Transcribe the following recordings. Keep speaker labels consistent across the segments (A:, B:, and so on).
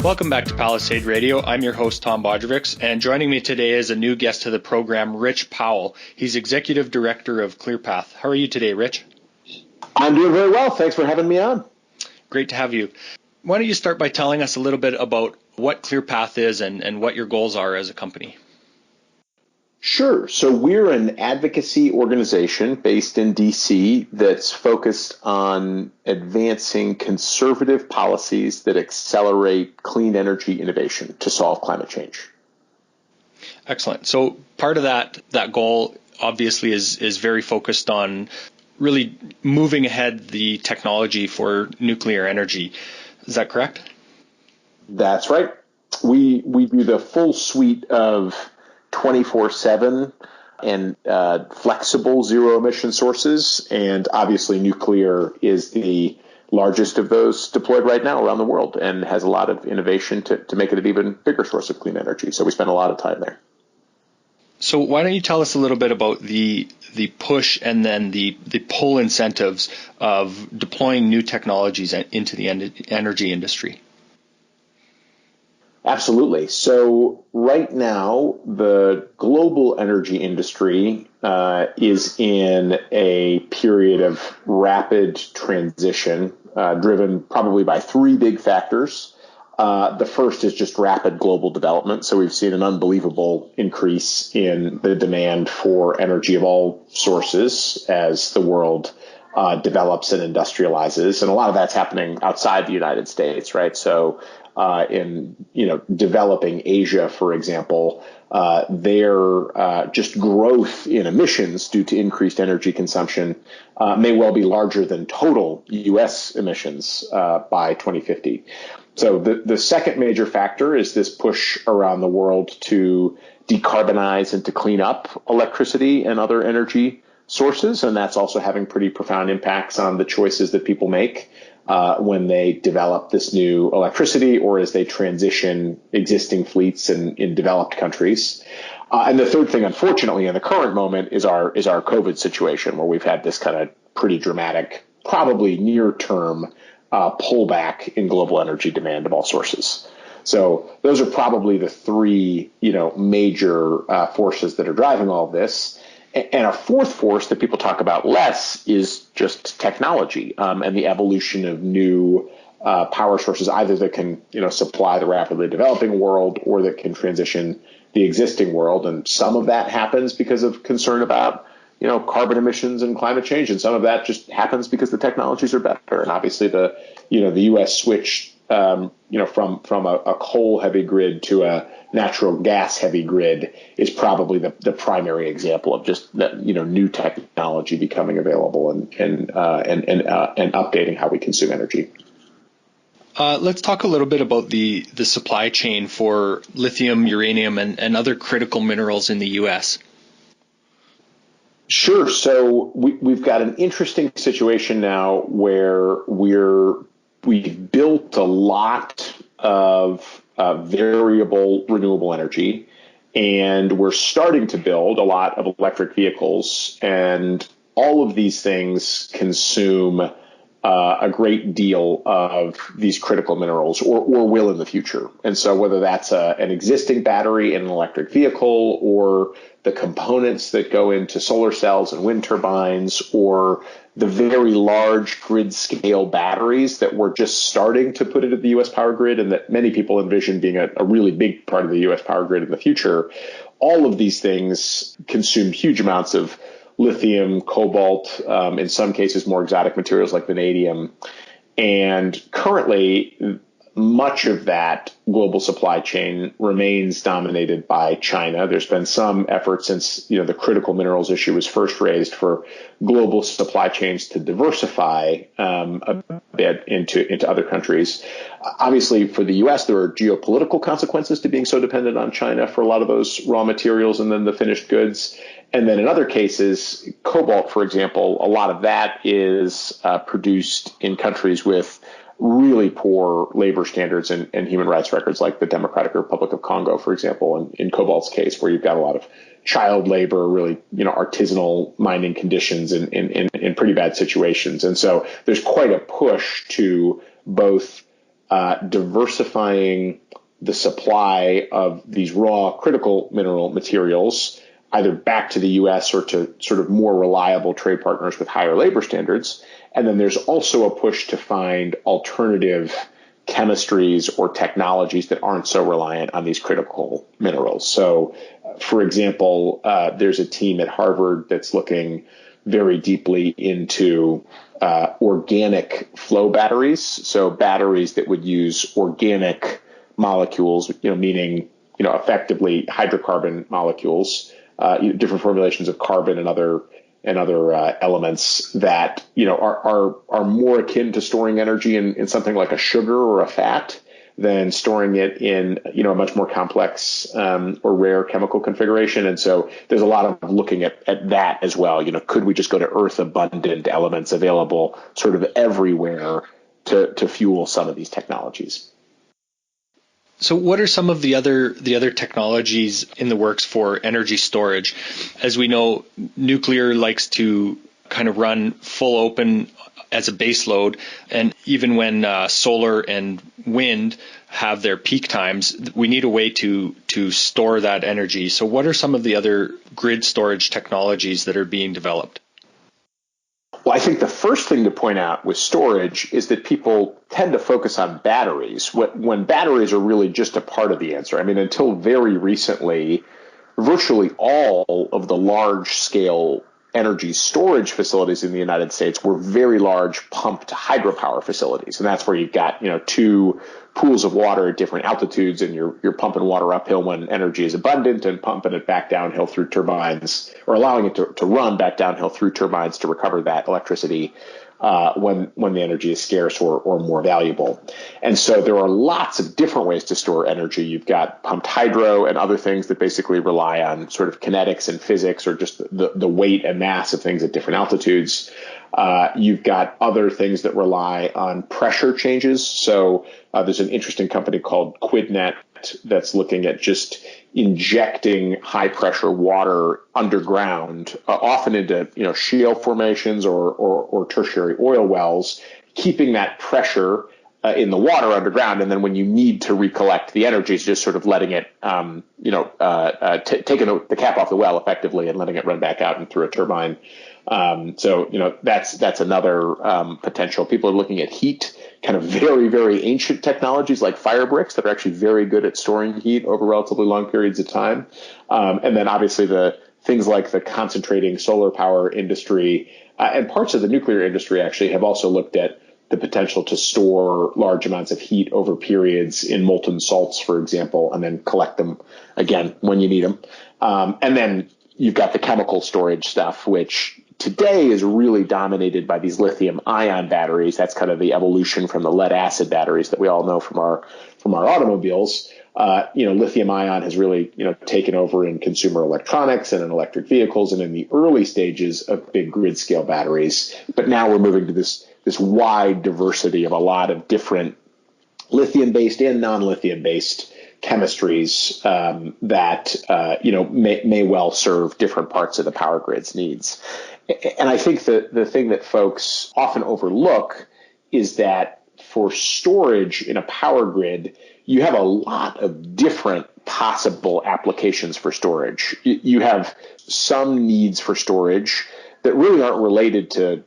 A: Welcome back to Palisade Radio. I'm your host, Tom Bodrovics, and joining me today is a new guest to the program, Rich Powell. He's Executive Director of ClearPath. How are you today, Rich?
B: I'm doing very well. Thanks for having me on.
A: Great to have you. Why don't you start by telling us a little bit about what ClearPath is and what your goals are as a company?
B: Sure. So we're an advocacy organization based in D.C. that's focused on advancing conservative policies that accelerate clean energy innovation to solve climate change.
A: Excellent. So part of that goal obviously is very focused on really moving ahead the technology for nuclear energy. Is that correct?
B: That's right. We do the full suite of 24/7 and flexible zero-emission sources, and obviously nuclear is the largest of those deployed right now around the world and has a lot of innovation to make it an even bigger source of clean energy. So we spend a lot of time there.
A: So why don't you tell us a little bit about the push and then the pull incentives of deploying new technologies into the energy industry?
B: Absolutely. So right now, the global energy industry is in a period of rapid transition, driven probably by three big factors. The first is just rapid global development. So we've seen an unbelievable increase in the demand for energy of all sources as the world develops and industrializes. And a lot of that's happening outside the United States, right? So in developing Asia, for example, their just growth in emissions due to increased energy consumption may well be larger than total U.S. emissions by 2050. So the second major factor is this push around the world to decarbonize and to clean up electricity and other energy sources, and that's also having pretty profound impacts on the choices that people make when they develop this new electricity or as they transition existing fleets in developed countries. And the third thing, unfortunately, in the current moment is our COVID situation, where we've had this kind of pretty dramatic, probably near-term pullback in global energy demand of all sources. So those are probably the three, major forces that are driving all of this. And a fourth force that people talk about less is just technology and the evolution of new power sources, either that can supply the rapidly developing world or that can transition the existing world. And some of that happens because of concern about carbon emissions and climate change, and some of that just happens because the technologies are better. And obviously the U.S. switch from a coal heavy grid to a natural gas heavy grid is probably the primary example of just new technology becoming available and updating how we consume energy.
A: Let's talk a little bit about the supply chain for lithium, uranium, and other critical minerals in the U.S.
B: Sure. So we've got an interesting situation now where we've built a lot of variable renewable energy, and we're starting to build a lot of electric vehicles, and all of these things consume a great deal of these critical minerals, or will in the future. And so whether that's an existing battery in an electric vehicle, or the components that go into solar cells and wind turbines, or the very large grid scale batteries that we're just starting to put into the U.S. power grid, and that many people envision being a really big part of the U.S. power grid in the future, all of these things consume huge amounts of lithium, cobalt, in some cases more exotic materials like vanadium. And currently, much of that global supply chain remains dominated by China. There's been some effort since the critical minerals issue was first raised for global supply chains to diversify a bit into other countries. Obviously, for the U.S., there are geopolitical consequences to being so dependent on China for a lot of those raw materials and then the finished goods. And then in other cases, cobalt, for example, a lot of that is produced in countries with really poor labor standards and human rights records, like the Democratic Republic of Congo, for example, in Cobalt's case, where you've got a lot of child labor, really, artisanal mining conditions in pretty bad situations. And so there's quite a push to both diversifying the supply of these raw critical mineral materials, either back to the U.S. or to sort of more reliable trade partners with higher labor standards. And then there's also a push to find alternative chemistries or technologies that aren't so reliant on these critical minerals. So, for example, there's a team at Harvard that's looking very deeply into organic flow batteries. So batteries that would use organic molecules, meaning, effectively hydrocarbon molecules, different formulations of carbon and other elements that, are more akin to storing energy in something like a sugar or a fat than storing it in, a much more complex or rare chemical configuration. And so there's a lot of looking at that as well. Could we just go to earth abundant elements available sort of everywhere to fuel some of these technologies?
A: So what are some of the other technologies in the works for energy storage? As we know, nuclear likes to kind of run full open as a base load, and even when solar and wind have their peak times, we need a way to store that energy. So what are some of the other grid storage technologies that are being developed?
B: Well, I think the first thing to point out with storage is that people tend to focus on batteries when batteries are really just a part of the answer. I mean, until very recently, virtually all of the large-scale energy storage facilities in the United States were very large pumped hydropower facilities. And that's where you've got, two pools of water at different altitudes, and you're pumping water uphill when energy is abundant and pumping it back downhill through turbines, or allowing it to run back downhill through turbines to recover that electricity when the energy is scarce or more valuable. And so there are lots of different ways to store energy. You've got pumped hydro and other things that basically rely on sort of kinetics and physics, or just the weight and mass of things at different altitudes. You've got other things that rely on pressure changes. So there's an interesting company called QuidNet that's looking at just injecting high pressure water underground, often into shale formations or tertiary oil wells, keeping that pressure in the water underground, and then when you need to recollect the energy, it's just sort of letting it, taking the cap off the well effectively and letting it run back out and through a turbine. So that's another potential. People are looking at heat, kind of very, very ancient technologies like fire bricks that are actually very good at storing heat over relatively long periods of time. And then obviously the things like the concentrating solar power industry and parts of the nuclear industry actually have also looked at the potential to store large amounts of heat over periods in molten salts, for example, and then collect them again when you need them. And then you've got the chemical storage stuff, which today is really dominated by these lithium-ion batteries. That's kind of the evolution from the lead-acid batteries that we all know from our automobiles. Lithium-ion has really taken over in consumer electronics and in electric vehicles and in the early stages of big grid-scale batteries. But now we're moving to this wide diversity of a lot of different lithium-based and non-lithium-based chemistries that may well serve different parts of the power grid's needs. And I think the thing that folks often overlook is that for storage in a power grid, you have a lot of different possible applications for storage. You have some needs for storage that really aren't related to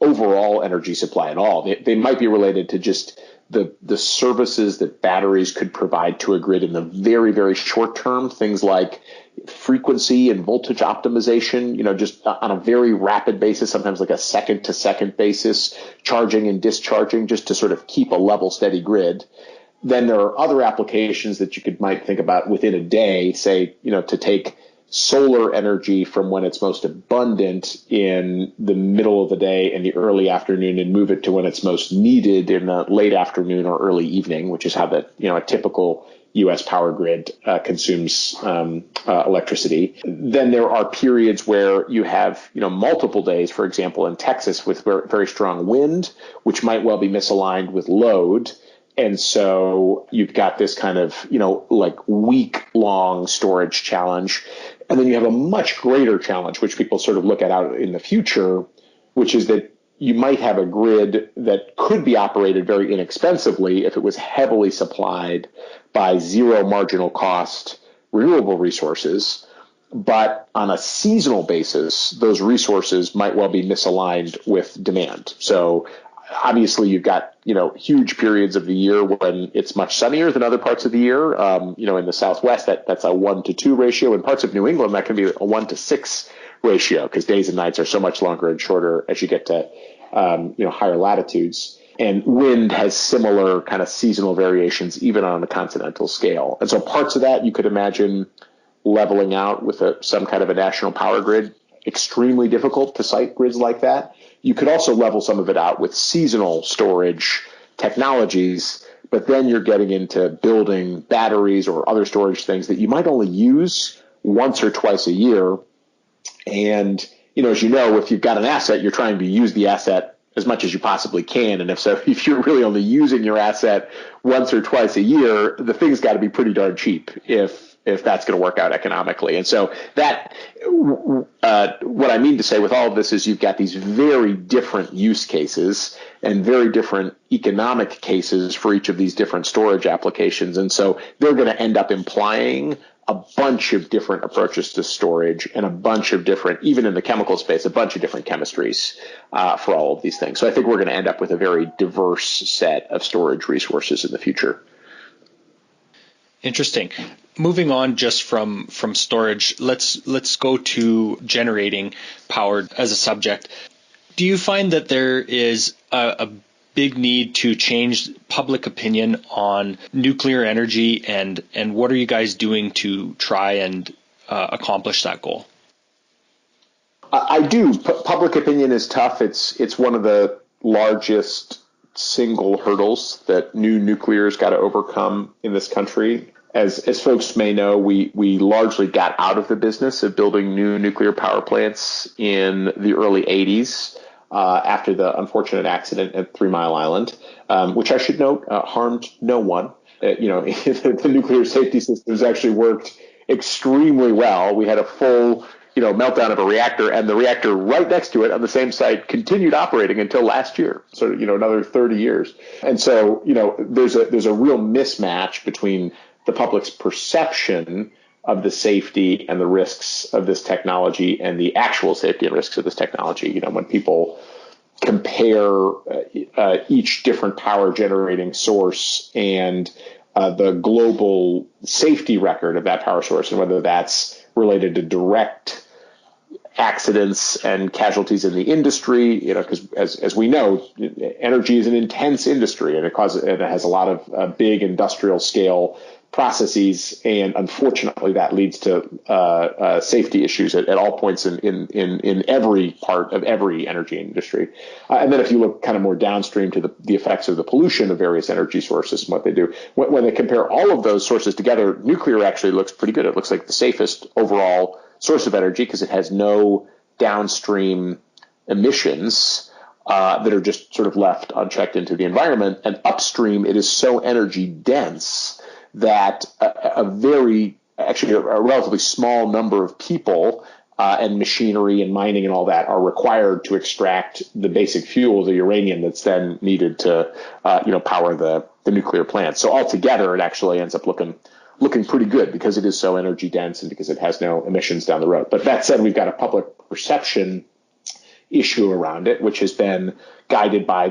B: overall energy supply at all. They might be related to just the services that batteries could provide to a grid in the very, very short term, things like frequency and voltage optimization, just on a very rapid basis, sometimes like a second to second basis, charging and discharging just to sort of keep a level, steady grid. Then there are other applications that you might think about within a day, say, to take solar energy from when it's most abundant in the middle of the day and the early afternoon and move it to when it's most needed in the late afternoon or early evening, which is how a typical U.S. power grid consumes electricity. Then there are periods where you have, multiple days, for example, in Texas with very, very strong wind, which might well be misaligned with load. And so you've got this kind of, like week-long storage challenge. And then you have a much greater challenge, which people sort of look at out in the future, which is that you might have a grid that could be operated very inexpensively if it was heavily supplied by zero marginal cost renewable resources. But on a seasonal basis, those resources might well be misaligned with demand. So obviously you've got, huge periods of the year when it's much sunnier than other parts of the year. In the Southwest, that's a 1-to-2 ratio. In parts of New England, that can be a 1-to-6 ratio because days and nights are so much longer and shorter as you get to, higher latitudes. And wind has similar kind of seasonal variations, even on a continental scale. And so parts of that you could imagine leveling out with some kind of a national power grid. Extremely difficult to site grids like that. You could also level some of it out with seasonal storage technologies, but then you're getting into building batteries or other storage things that you might only use once or twice a year. And, as you know, if you've got an asset, you're trying to use the asset as much as you possibly can. And if you're really only using your asset once or twice a year, the thing's got to be pretty darn cheap if that's going to work out economically. And so that, what I mean to say with all of this is you've got these very different use cases and very different economic cases for each of these different storage applications. And so they're going to end up implying a bunch of different approaches to storage and a bunch of different, even in the chemical space, a bunch of different chemistries for all of these things. So I think we're going to end up with a very diverse set of storage resources in the future.
A: Interesting. Moving on just from storage, let's go to generating power as a subject. Do you find that there is a big need to change public opinion on nuclear energy, and what are you guys doing to try and accomplish that goal?
B: I do. Public opinion is tough. It's one of the largest single hurdles that new nuclear has got to overcome in this country. As folks may know, we largely got out of the business of building new nuclear power plants in the early 80s after the unfortunate accident at 3 Mile Island, which I should note harmed no one. The nuclear safety systems actually worked extremely well. We had a full meltdown of a reactor, and the reactor right next to it on the same site continued operating until last year. So, another 30 years. And so, there's a real mismatch between the public's perception of the safety and the risks of this technology and the actual safety and risks of this technology. When people compare each different power generating source and the global safety record of that power source, and whether that's related to direct accidents and casualties in the industry, because as we know, energy is an intense industry, and it has a lot of big industrial scale processes, and unfortunately that leads to safety issues at all points in every part of every energy industry. And then if you look kind of more downstream to the effects of the pollution of various energy sources and what they do, when they compare all of those sources together, nuclear actually looks pretty good. It looks like the safest overall source of energy because it has no downstream emissions that are just sort of left unchecked into the environment. And upstream, it is so energy dense that a relatively small number of people and machinery and mining and all that are required to extract the basic fuel, the uranium that's then needed to power the nuclear plant. So altogether, it actually ends up looking pretty good because it is so energy dense and because it has no emissions down the road. But that said, we've got a public perception issue around it, which has been guided by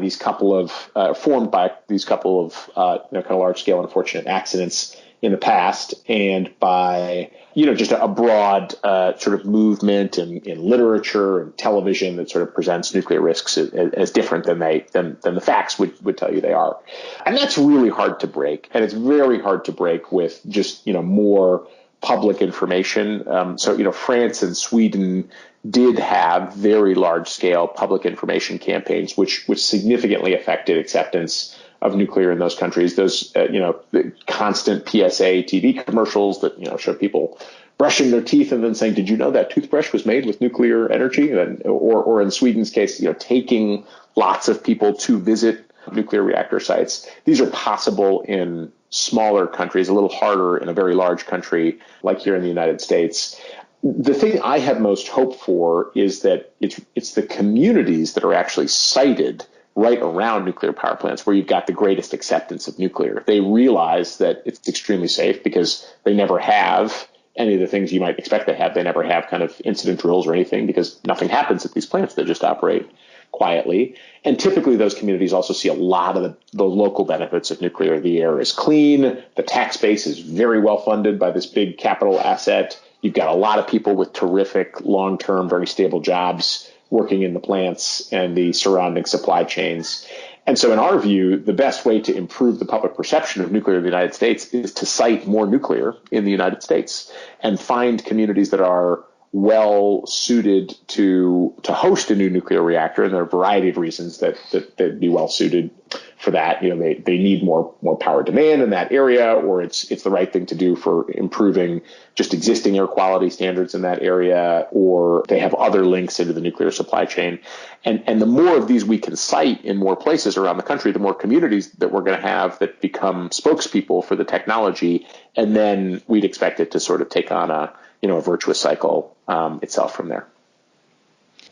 B: formed by these couple of kind of large scale unfortunate accidents in the past, and by just a broad sort of movement in literature and television that sort of presents nuclear risks as different than the facts would tell you they are. And that's really hard to break, and it's very hard to break with just more public information. So France and Sweden did have very large scale public information campaigns, which significantly affected acceptance of nuclear in those countries. Those, the constant PSA TV commercials that, show people brushing their teeth and then saying, did you know that toothbrush was made with nuclear energy? Or in Sweden's case, taking lots of people to visit nuclear reactor sites. These are possible in smaller countries, a little harder in a very large country like here in the United States. The thing I have most hope for is that it's the communities that are actually sited right around nuclear power plants where you've got the greatest acceptance of nuclear. They realize that it's extremely safe because they never have any of the things you might expect to have. They never have kind of incident drills or anything because nothing happens at these plants. They just operate quietly. And typically those communities also see a lot of the local benefits of nuclear. The air is clean. The tax base is very well funded by this big capital asset. You've got a lot of people with terrific long-term, very stable jobs working in the plants and the surrounding supply chains. And so in our view, the best way to improve the public perception of nuclear in the United States is to site more nuclear in the United States and find communities that are well suited to host a new nuclear reactor. And there are a variety of reasons that they'd be well suited for that. They need more power demand in that area, or it's the right thing to do for improving just existing air quality standards in that area, or they have other links into the nuclear supply chain. And the more of these we can cite in more places around the country, the more communities that we're going to have that become spokespeople for the technology. And then we'd expect it to sort of take on a virtuous cycle itself from there.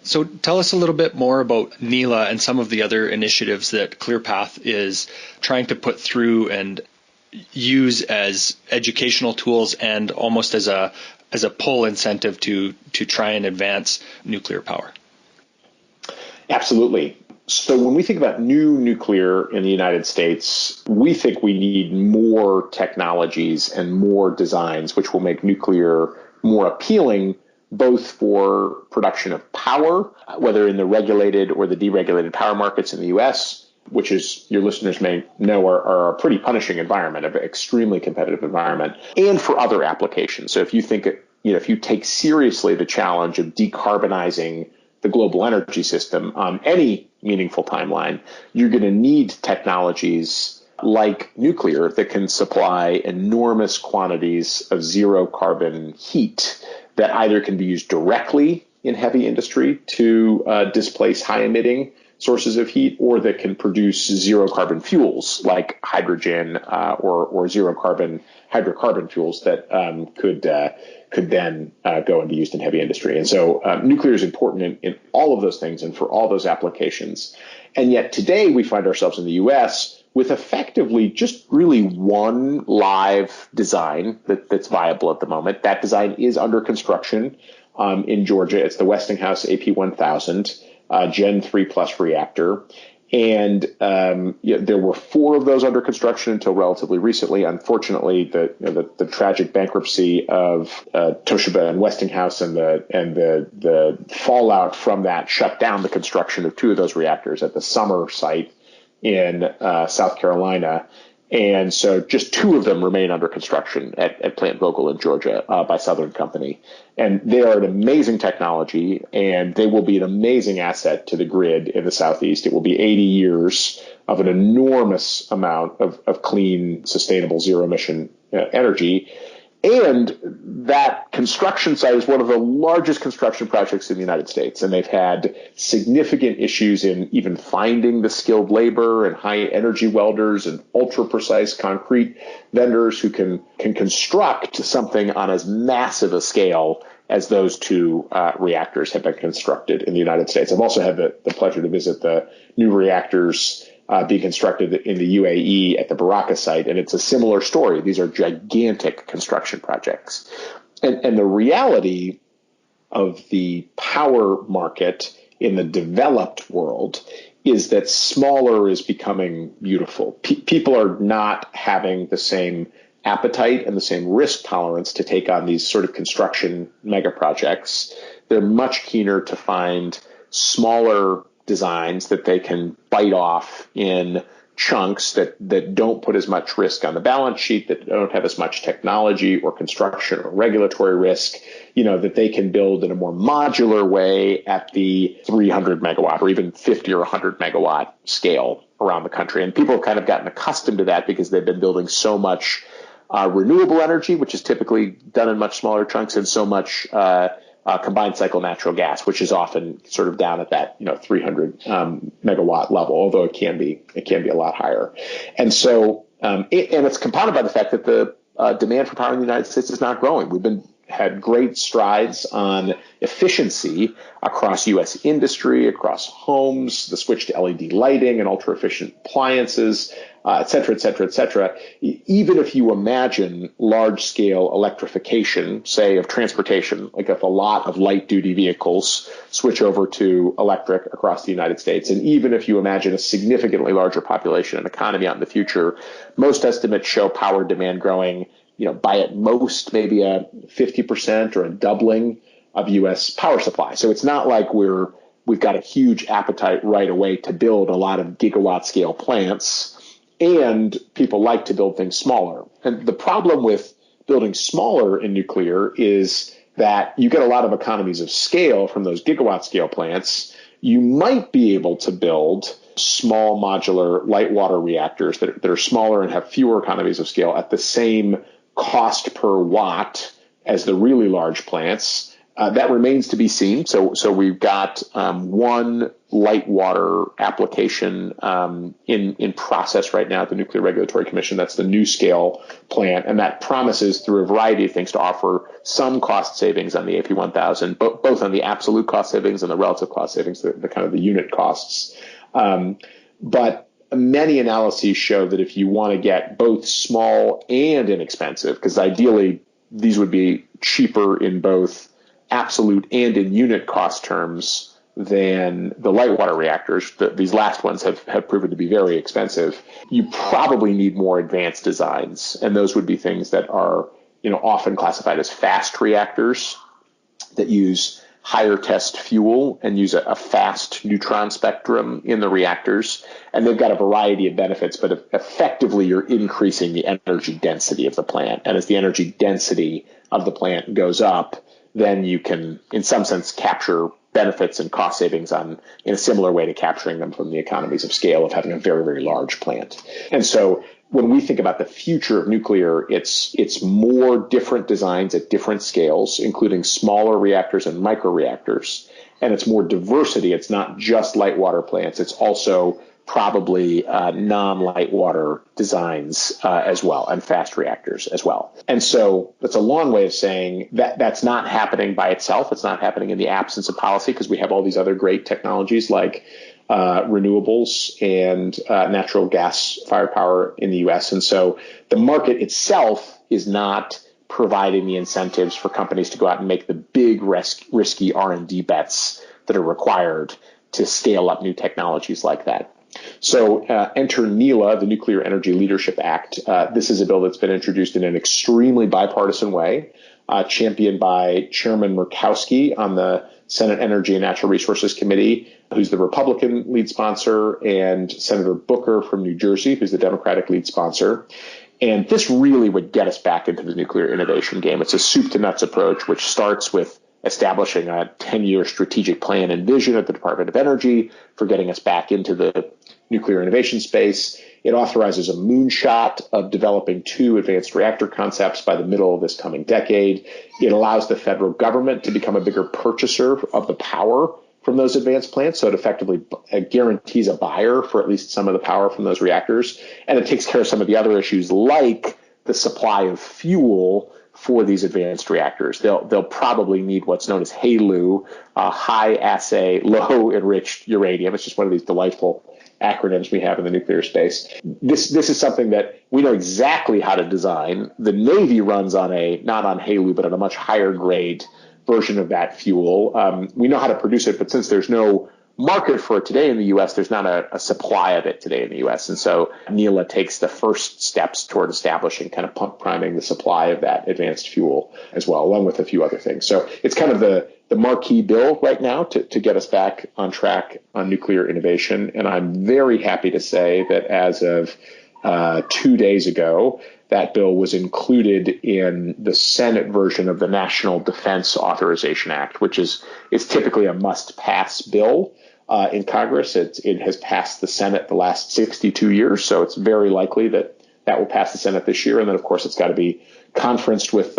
A: So tell us a little bit more about NELA and some of the other initiatives that ClearPath is trying to put through and use as educational tools and almost as a pull incentive to try and advance nuclear power.
B: Absolutely. So when we think about new nuclear in the United States, we think we need more technologies and more designs which will make nuclear more appealing, both for production of power, whether in the regulated or the deregulated power markets in the U.S., which, as your listeners may know, are a pretty punishing environment, an extremely competitive environment, and for other applications. So if you think, if you take seriously the challenge of decarbonizing the global energy system on any meaningful timeline, you're going to need technologies like nuclear that can supply enormous quantities of zero carbon heat that either can be used directly in heavy industry to displace high emitting sources of heat, or that can produce zero carbon fuels like hydrogen or zero carbon hydrocarbon fuels that could then go and be used in heavy industry. And so nuclear is important in all of those things and for all those applications. And yet today we find ourselves in the U.S. with effectively just really one live design that's viable at the moment. That design is under construction in Georgia. It's the Westinghouse AP1000 Gen 3 Plus reactor. And there were 4 of those under construction until relatively recently. Unfortunately, the tragic bankruptcy of Toshiba and Westinghouse and the fallout from that shut down the construction of 2 of those reactors at the Summer site in South Carolina. And so just 2 of them remain under construction at Plant Vogtle in Georgia by Southern Company. And they are an amazing technology, and they will be an amazing asset to the grid in the Southeast. It will be 80 years of an enormous amount of clean, sustainable, zero-emission energy. And that construction site is one of the largest construction projects in the United States. And they've had significant issues in even finding the skilled labor and high energy welders and ultra precise concrete vendors who can construct something on as massive a scale as those 2 reactors have been constructed in the United States. I've also had the pleasure to visit the new reactors being constructed in the UAE at the Baraka site, and it's a similar story. These are gigantic construction projects. And the reality of the power market in the developed world is that smaller is becoming beautiful. People are not having the same appetite and the same risk tolerance to take on these sort of construction mega projects. They're much keener to find smaller designs that they can bite off in chunks that don't put as much risk on the balance sheet, that don't have as much technology or construction or regulatory risk, that they can build in a more modular way at the 300 megawatt or even 50 or 100 megawatt scale. around the country. And people have kind of gotten accustomed to that because they've been building so much renewable energy, which is typically done in much smaller chunks, and so much combined cycle natural gas, which is often sort of down at that 300 megawatt level, although it can be a lot higher. And so it's compounded by the fact that the demand for power in the United States is not growing. We've had great strides on efficiency across U.S. industry, across homes, the switch to LED lighting and ultra-efficient appliances, et cetera, et cetera, et cetera. Even if you imagine large-scale electrification, say, of transportation, like if a lot of light-duty vehicles switch over to electric across the United States, and even if you imagine a significantly larger population and economy out in the future, most estimates show power demand growing by at most maybe a 50% or a doubling of U.S. power supply. So it's not like we've got a huge appetite right away to build a lot of gigawatt scale plants, and people like to build things smaller. And the problem with building smaller in nuclear is that you get a lot of economies of scale from those gigawatt scale plants. You might be able to build small modular light water reactors that are smaller and have fewer economies of scale at the same cost per watt as the really large plants. That remains to be seen. So we've got one light water application in process right now at the Nuclear Regulatory Commission. That's the NuScale plant, and that promises through a variety of things to offer some cost savings on the AP1000, both on the absolute cost savings and the relative cost savings, the kind of the unit costs. But many analyses show that if you want to get both small and inexpensive, because ideally these would be cheaper in both absolute and in unit cost terms than the light water reactors, these last ones have proven to be very expensive, you probably need more advanced designs. And those would be things that are often classified as fast reactors that use higher test fuel and use a fast neutron spectrum in the reactors. And they've got a variety of benefits, but effectively you're increasing the energy density of the plant. And as the energy density of the plant goes up, then you can, in some sense, capture benefits and cost savings in a similar way to capturing them from the economies of scale of having a very, very large plant. And so when we think about the future of nuclear, it's more different designs at different scales, including smaller reactors and microreactors. And it's more diversity. It's not just light water plants. It's also probably non-light water designs as well, and fast reactors as well. And so that's a long way of saying that that's not happening by itself. It's not happening in the absence of policy, because we have all these other great technologies like renewables and natural gas fired power in the U.S. And so the market itself is not providing the incentives for companies to go out and make the big risky R&D bets that are required to scale up new technologies like that. So enter NELA, the Nuclear Energy Leadership Act. This is a bill that's been introduced in an extremely bipartisan way, championed by Chairman Murkowski on the Senate Energy and Natural Resources Committee, who's the Republican lead sponsor, and Senator Booker from New Jersey, who's the Democratic lead sponsor. And this really would get us back into the nuclear innovation game. It's a soup to nuts approach, which starts with establishing a 10-year strategic plan and vision at the Department of Energy for getting us back into the nuclear innovation space. It authorizes a moonshot of developing 2 advanced reactor concepts by the middle of this coming decade. It allows the federal government to become a bigger purchaser of the power from those advanced plants. So it effectively guarantees a buyer for at least some of the power from those reactors. And it takes care of some of the other issues like the supply of fuel for these advanced reactors. They'll probably need what's known as HALEU, high assay, low enriched uranium. It's just one of these delightful acronyms we have in the nuclear space. This is something that we know exactly how to design. The Navy runs on not on HALEU, but on a much higher grade version of that fuel. We know how to produce it, but since there's no market for it today in the U.S., there's not a supply of it today in the U.S. And so NELA takes the first steps toward establishing, kind of pump priming the supply of that advanced fuel as well, along with a few other things. So it's kind of the marquee bill right now to get us back on track on nuclear innovation. And I'm very happy to say that as of 2 days ago, that bill was included in the Senate version of the National Defense Authorization Act, which is typically a must-pass bill. in Congress. It has passed the Senate the last 62 years, so it's very likely that will pass the Senate this year. And then, of course, it's got to be conferenced with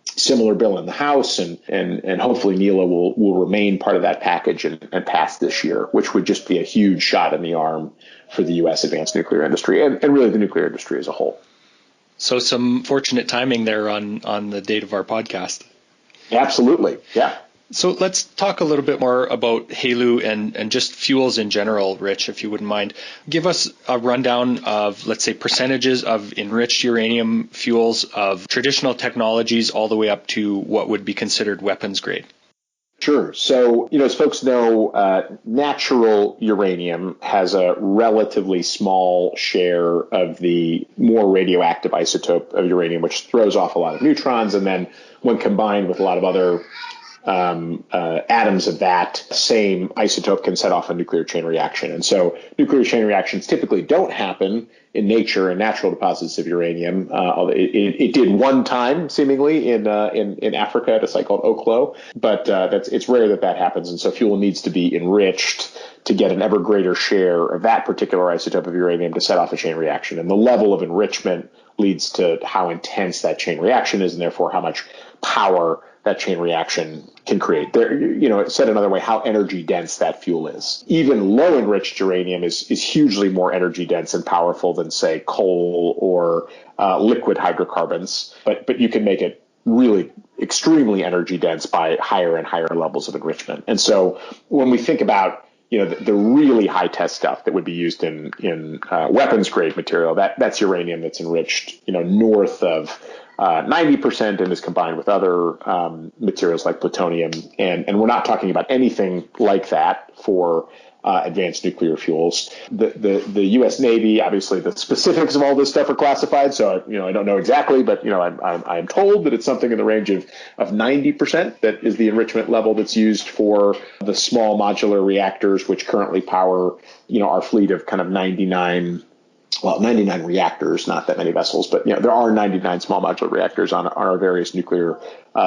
B: similar bill in the House, and hopefully NELA will remain part of that package and pass this year, which would just be a huge shot in the arm for the U.S. advanced nuclear industry and really the nuclear industry as a whole.
A: So some fortunate timing there on the date of our podcast.
B: Absolutely, yeah.
A: So let's talk a little bit more about HALEU and just fuels in general, Rich, if you wouldn't mind. Give us a rundown of, let's say, percentages of enriched uranium fuels, of traditional technologies, all the way up to what would be considered weapons grade.
B: Sure. So, as folks know, natural uranium has a relatively small share of the more radioactive isotope of uranium, which throws off a lot of neutrons. And then when combined with a lot of other atoms of that same isotope can set off a nuclear chain reaction. And so nuclear chain reactions typically don't happen in nature and natural deposits of uranium. It did one time, seemingly, in Africa at a site called Oklo, but it's rare that happens. And so fuel needs to be enriched to get an ever greater share of that particular isotope of uranium to set off a chain reaction. And the level of enrichment leads to how intense that chain reaction is, and therefore how much power that chain reaction can create. Said another way, how energy dense that fuel is. Even low enriched uranium is hugely more energy dense and powerful than, say, coal or liquid hydrocarbons. But you can make it really extremely energy dense by higher and higher levels of enrichment. And so when we think about the really high test stuff that would be used in weapons grade material, that's uranium that's enriched north of 90% and is combined with other materials like plutonium. And we're not talking about anything like that for advanced nuclear fuels. The U.S. Navy, obviously, the specifics of all this stuff are classified, so I don't know exactly, but I'm told that it's something in the range of 90% that is the enrichment level that's used for the small modular reactors, which currently power our fleet of kind of 99 reactors, not that many vessels, but there are 99 small modular reactors on our various nuclear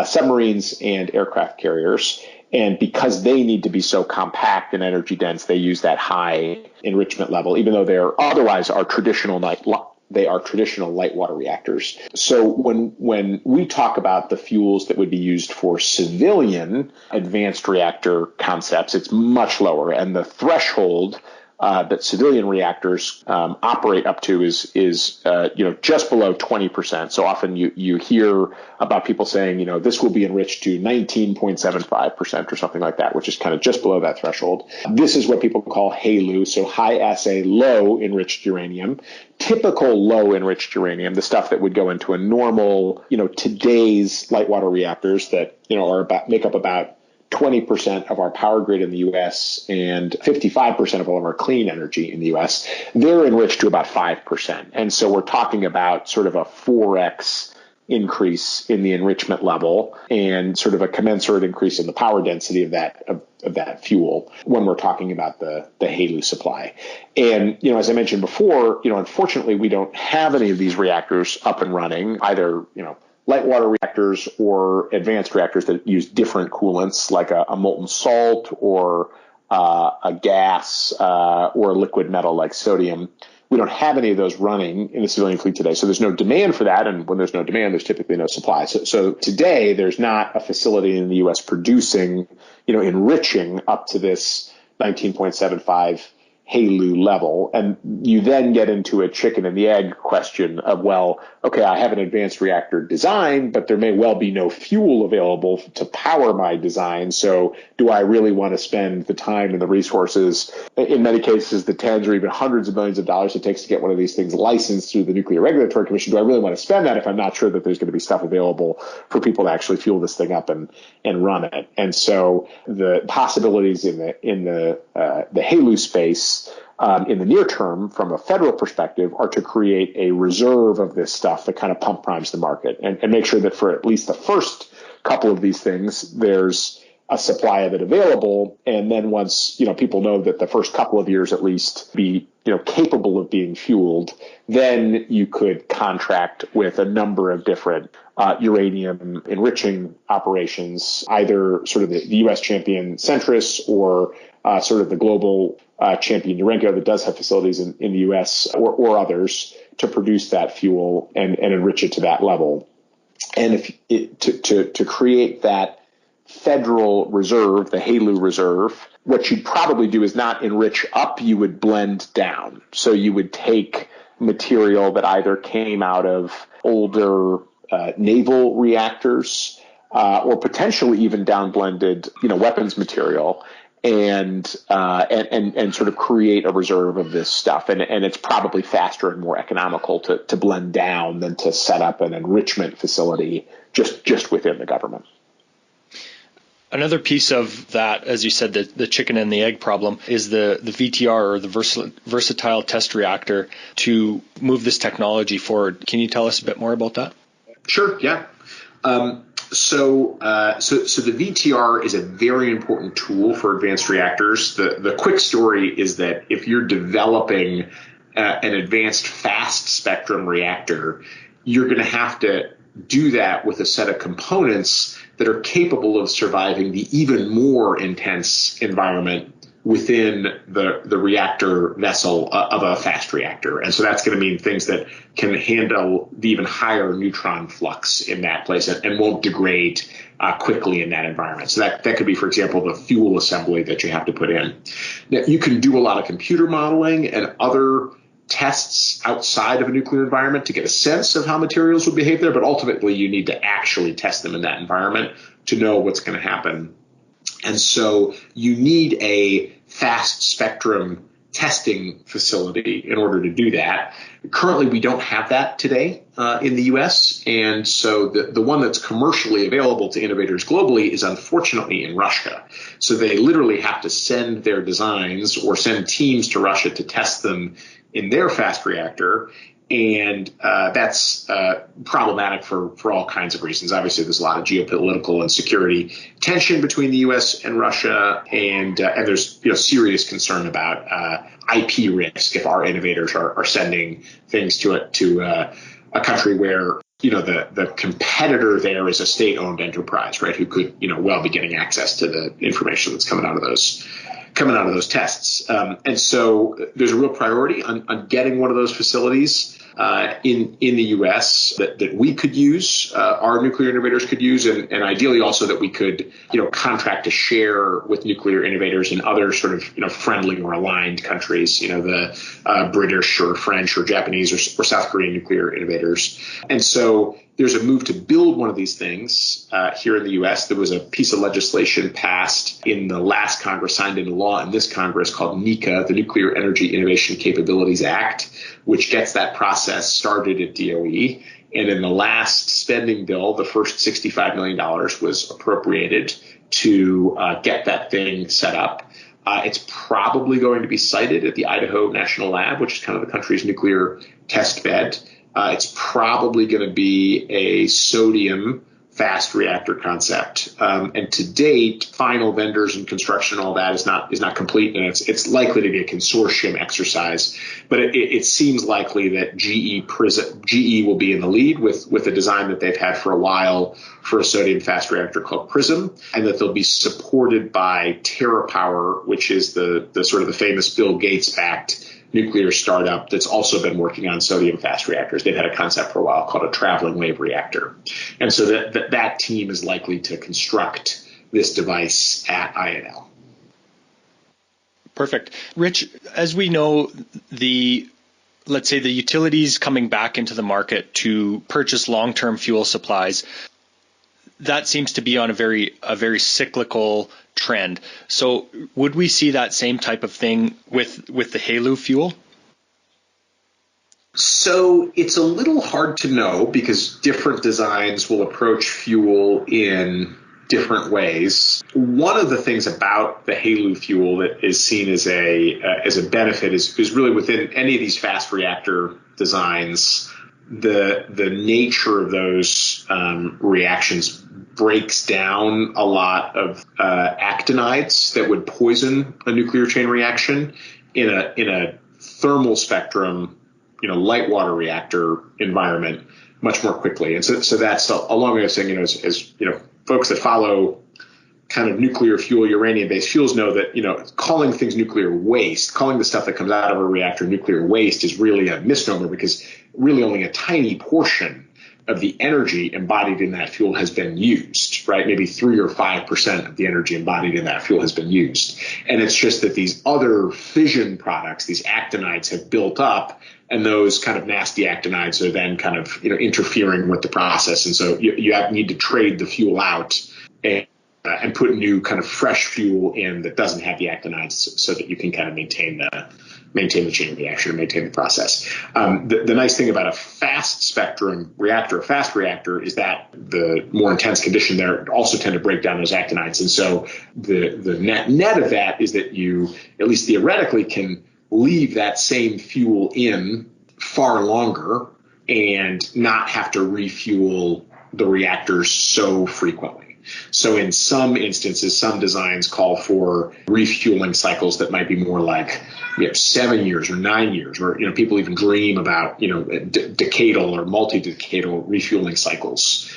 B: submarines and aircraft carriers. And because they need to be so compact and energy dense, they use that high enrichment level, even though they're otherwise are traditional light water reactors. So when we talk about the fuels that would be used for civilian advanced reactor concepts, it's much lower, and the threshold that civilian reactors operate up to is just below 20%. So often you hear about people saying, this will be enriched to 19.75% or something like that, which is kind of just below that threshold. This is what people call HALEU, so high assay low enriched uranium. Typical low enriched uranium, the stuff that would go into a normal, today's light water reactors that make up about 20% of our power grid in the U.S. and 55% of all of our clean energy in the U.S., they're enriched to about 5%. And so we're talking about sort of a 4x increase in the enrichment level and sort of a commensurate increase in the power density of that fuel when we're talking about the HALEU supply. And, as I mentioned before, unfortunately, we don't have any of these reactors up and running, either, light water reactors or advanced reactors that use different coolants, like a molten salt or a gas or a liquid metal like sodium. We don't have any of those running in the civilian fleet today. So there's no demand for that. And when there's no demand, there's typically no supply. So today, there's not a facility in the U.S. producing, enriching up to this 19.75 HALEU level. And you then get into a chicken and the egg question of, well, okay, I have an advanced reactor design, but there may well be no fuel available to power my design. So do I really want to spend the time and the resources, in many cases, the tens or even hundreds of millions of dollars it takes to get one of these things licensed through the Nuclear Regulatory Commission? Do I really want to spend that if I'm not sure that there's going to be stuff available for people to actually fuel this thing up and run it? And so the possibilities in the HALEU space in the near term, from a federal perspective, are to create a reserve of this stuff that kind of pump primes the market and make sure that for at least the first couple of these things, there's a supply of it available. And then once, people know that the first couple of years at least be, capable of being fueled, then you could contract with a number of different uranium enriching operations, either sort of the U.S. champion Centrus or sort of the global champion Urenco that does have facilities in the U.S. or others to produce that fuel and enrich it to that level. And to create that federal reserve, the HALEU reserve, what you'd probably do is not enrich up, you would blend down. So you would take material that either came out of older naval reactors or potentially even down-blended, weapons material, and sort of create a reserve of this stuff. And it's probably faster and more economical to blend down than to set up an enrichment facility just within the government.
A: Another piece of that, as you said, the chicken and the egg problem is the VTR, or the versatile test reactor, to move this technology forward. Can you tell us a bit more about that?
C: Sure, yeah. So the VTR is a very important tool for advanced reactors. The quick story is that if you're developing an advanced fast spectrum reactor, you're going to have to do that with a set of components that are capable of surviving the even more intense environment within the reactor vessel of a fast reactor. And so that's going to mean things that can handle the even higher neutron flux in that place and won't degrade quickly in that environment. So that could be, for example, the fuel assembly that you have to put in. Now, you can do a lot of computer modeling and other tests outside of a nuclear environment to get a sense of how materials would behave there, but ultimately you need to actually test them in that environment to know what's going to happen. And so you need a fast spectrum testing facility in order to do that. Currently, we don't have that today in the U.S. And so the one that's commercially available to innovators globally is unfortunately in Russia. So they literally have to send their designs or send teams to Russia to test them in their fast reactor. And that's problematic for all kinds of reasons. Obviously, there's a lot of geopolitical and security tension between the U.S. and Russia, and there's serious concern about IP risk if our innovators are sending things to a country where the competitor there is a state-owned enterprise, right? Who could well be getting access to the information that's coming out of those tests. And so there's a real priority on getting one of those facilities in the U.S. that we could use, our nuclear innovators could use, and ideally also that we could contract to share with nuclear innovators in other sort of friendly or aligned countries, the British or French or Japanese or South Korean nuclear innovators. And so there's a move to build one of these things here in the U.S. There was a piece of legislation passed in the last Congress, signed into law in this Congress, called NECA, the Nuclear Energy Innovation Capabilities Act, which gets that process started at DOE. And in the last spending bill, the first $65 million was appropriated to get that thing set up. It's probably going to be sited at the Idaho National Lab, which is kind of the country's nuclear test bed. It's probably going to be a sodium fast reactor concept. And to date, final vendors and construction, all that is not complete, and it's likely to be a consortium exercise. But it seems likely that GE will be in the lead with a design that they've had for a while for a sodium fast reactor called PRISM, and that they'll be supported by TerraPower, which is the sort of the famous Bill Gates-backed nuclear startup that's also been working on sodium fast reactors. They've had a concept for a while called a traveling wave reactor. And so that team is likely to construct this device at INL.
A: Perfect. Rich, as we know, let's say the utilities coming back into the market to purchase long-term fuel supplies, that seems to be on a very cyclical trend. So would we see that same type of thing with the HALEU fuel?
C: So it's a little hard to know because different designs will approach fuel in different ways. One of the things about the HALEU fuel that is seen as a benefit is really within any of these fast reactor designs, the nature of those reactions breaks down a lot of actinides that would poison a nuclear chain reaction in a thermal spectrum, light water reactor environment much more quickly. And so that's a long way of saying, as folks that follow kind of nuclear fuel, uranium-based fuels know that, calling things nuclear waste, calling the stuff that comes out of a reactor nuclear waste is really a misnomer, because really only a tiny portion of the energy embodied in that fuel has been used, right? Maybe 3 or 5% of the energy embodied in that fuel has been used. And it's just that these other fission products, these actinides, have built up, and those kind of nasty actinides are then kind of, interfering with the process. And so you need to trade the fuel out and put new kind of fresh fuel in that doesn't have the actinides, so that you can kind of maintain the chain reaction and maintain the process. The nice thing about a fast spectrum reactor, a fast reactor, is that the more intense condition there also tend to break down those actinides. And so the net of that is that you, at least theoretically, can leave that same fuel in far longer and not have to refuel the reactors so frequently. So in some instances, some designs call for refueling cycles that might be more like 7 years or 9 years, or people even dream about decadal or multi-decadal refueling cycles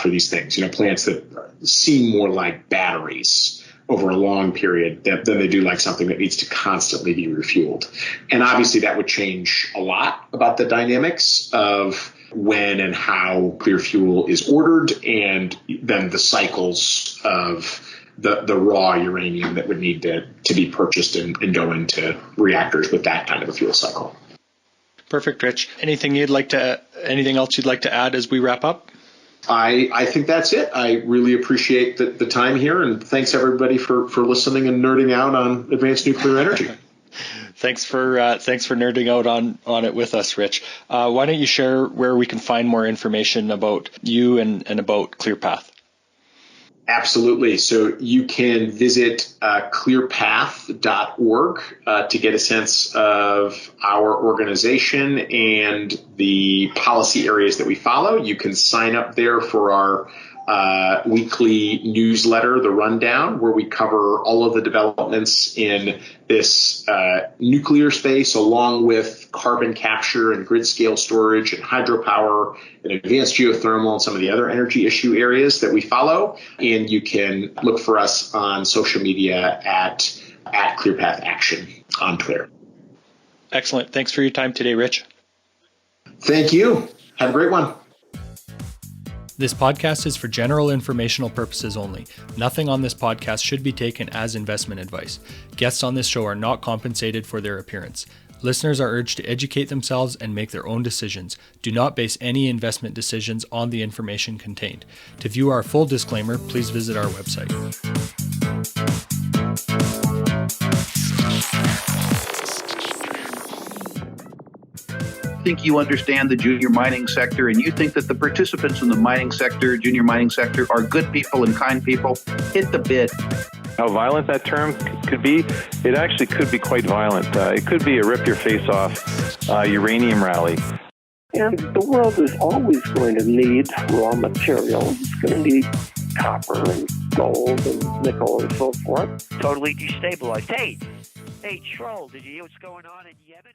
C: for these things. Plants that seem more like batteries over a long period than they do like something that needs to constantly be refueled. And obviously that would change a lot about the dynamics of when and how clear fuel is ordered, and then the cycles of the raw uranium that would need to be purchased and go into reactors with that kind of a fuel cycle.
A: Perfect, Rich. Anything else you'd like to add as we wrap up?
C: I think that's it. I really appreciate the time here, and thanks everybody for listening and nerding out on advanced nuclear energy.
A: Thanks for nerding out on it with us, Rich. Why don't you share where we can find more information about you and about ClearPath?
C: Absolutely. So you can visit clearpath.org to get a sense of our organization and the policy areas that we follow. You can sign up there for our weekly newsletter, The Rundown, where we cover all of the developments in this nuclear space, along with carbon capture and grid scale storage and hydropower and advanced geothermal and some of the other energy issue areas that we follow. And you can look for us on social media at ClearPath Action on Twitter.
A: Excellent. Thanks for your time today, Rich.
C: Thank you. Have a great one.
A: This podcast is for general informational purposes only. Nothing on this podcast should be taken as investment advice. Guests on this show are not compensated for their appearance. Listeners are urged to educate themselves and make their own decisions. Do not base any investment decisions on the information contained. To view our full disclaimer, please visit our website.
D: Think you understand the junior mining sector, and you think that the participants in the mining sector, junior mining sector, are good people and kind people, hit the bid.
E: How violent that term could be, it actually could be quite violent. It could be a rip-your-face-off uranium rally.
F: And the world is always going to need raw materials. It's going to need copper and gold and nickel and so forth.
G: Totally destabilized. Hey, Troll, did you hear what's going on in Yemen?